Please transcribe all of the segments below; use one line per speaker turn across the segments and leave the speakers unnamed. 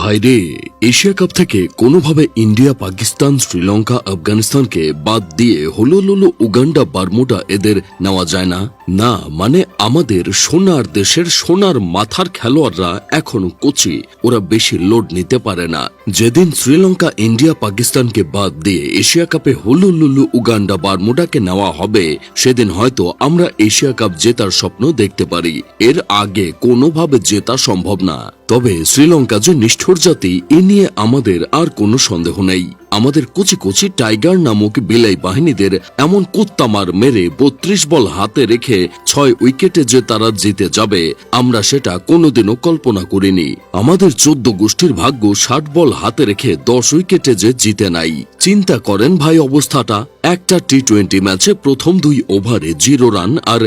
ভাইরে, Asia cup থেকে কোনোভাবে ইন্ডিয়া, পাকিস্তান, শ্রীলঙ্কা, আফগানিস্তানকে বাদ দিয়ে হলো উগান্ডা, বারমুডা এদের নেওয়া যায় না। না মানে আমাদের সোনার দেশের সোনার মাথার খেলোয়াড়রা এখনো কোচি, ওরা বেশি লোড নিতে পারে না। যেদিন শ্রীলঙ্কা, ইন্ডিয়া, পাকিস্তানকে বাদ দিয়ে এশিয়া কাপে হলো উগান্ডা, বারমুডাকে নেওয়া হবে, সেদিন হয়তো আমরা এশিয়া কাপ জেতার স্বপ্ন দেখতে পারি। এর আগে কোনোভাবে জেতা সম্ভব না। তবে শ্রীলঙ্কা যে নিষ্ঠুর জাতি, এ নিয়ে আমাদের আর কোনো সন্দেহ নেই। আমাদের কচি কচি টাইগার নামক বিলাই বাহিনীদের এমন কুত্তামার মেরে 32 বল হাতে রেখে 6 উইকেটে যে তারা জিতে যাবে, আমরা সেটা কোনোদিনও কল্পনা করিনি। আমাদের 14 গোষ্ঠীর ভাগ্য 60 বল হাতে রেখে 10 উইকেটে যে জিতে নাই। চিন্তা করেন ভাই অবস্থাটা। একটা টি20 ম্যাচে প্রথম 2 ওভারে 0 রান আর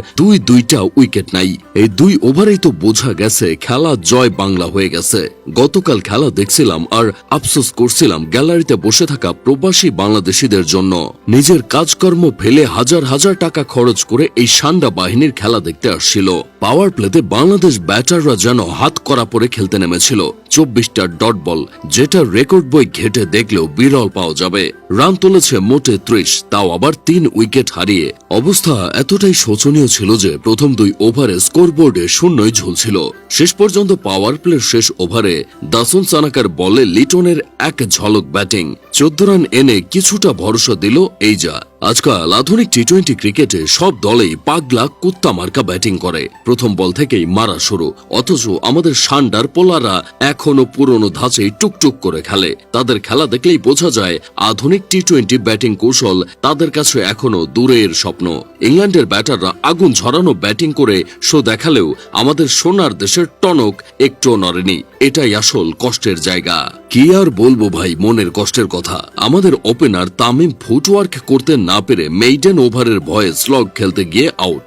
দুইটা উইকেট নাই। এই 2 ওভারেই তো বোঝা গেছে খেলা জয় বাংলা হয়ে গেছে। গতকাল খেলা দেখছিলাম আর আফসোস করছিলাম গ্যালারিতে বসে থাকা প্রবাসী বাংলাদেশিদের জন্য। নিজের কাজকর্ম ফেলে হাজার হাজার টাকা খরচ করে এই সান্ডা বাহিনীর খেলা দেখতে আসছিল। পাওয়ার প্লেতে বাংলাদেশ ব্যাটাররা যেন হাত করা পরে খেলতে নেমেছিল। 24টা ডট বল, যেটা রেকর্ড বই ঘেটে দেখলেও বিরল পাওয়া যাবে। রান তুলেছে মোটে 30, তাও আবার 3 উইকেট হারিয়ে। অবস্থা এতটাই শোচনীয় ছিল যে প্রথম 2 ওভারে স্কোরবোর্ডে শূন্যই ঝুলছিল। শেষ পর্যন্ত পাওয়ার প্লের শেষ ওভারে দাসুন সানাকার বলে লিটনের এক ঝলক ব্যাটিং 14 রান এনে কিছুটা ভরসা দিল এই যা। আজকাল আধুনিক টি20 ক্রিকেটে সব দলেই পাগলা কুত্তা মার্কা ব্যাটিং করে, প্রথম বল থেকেই মারা শুরু। অথচ আমাদের সান্ডার পোলাররা এখনো পুরনো ধাঁচেই টুকটুক করে খেলে। তাদের খেলা দেখলেই বোঝা যায় আধুনিক টি20 ব্যাটিং কৌশল তাদের কাছে এখনো দূরের স্বপ্ন। ইংল্যান্ডের ব্যাটাররা আগুন ঝরানো ব্যাটিং করে শো দেখালেও আমাদের সোনার দেশের টনক একটুও নড়েনি। এটাই আসল কষ্টের জায়গা। কি আর বলবো ভাই মনের কষ্টের কথা। আমাদের ওপেনার তামিম ফুটওয়ার্ক করতে না পেরে মেইডেন ওভারের ভয়ে স্লগ খেলতে গিয়ে আউট।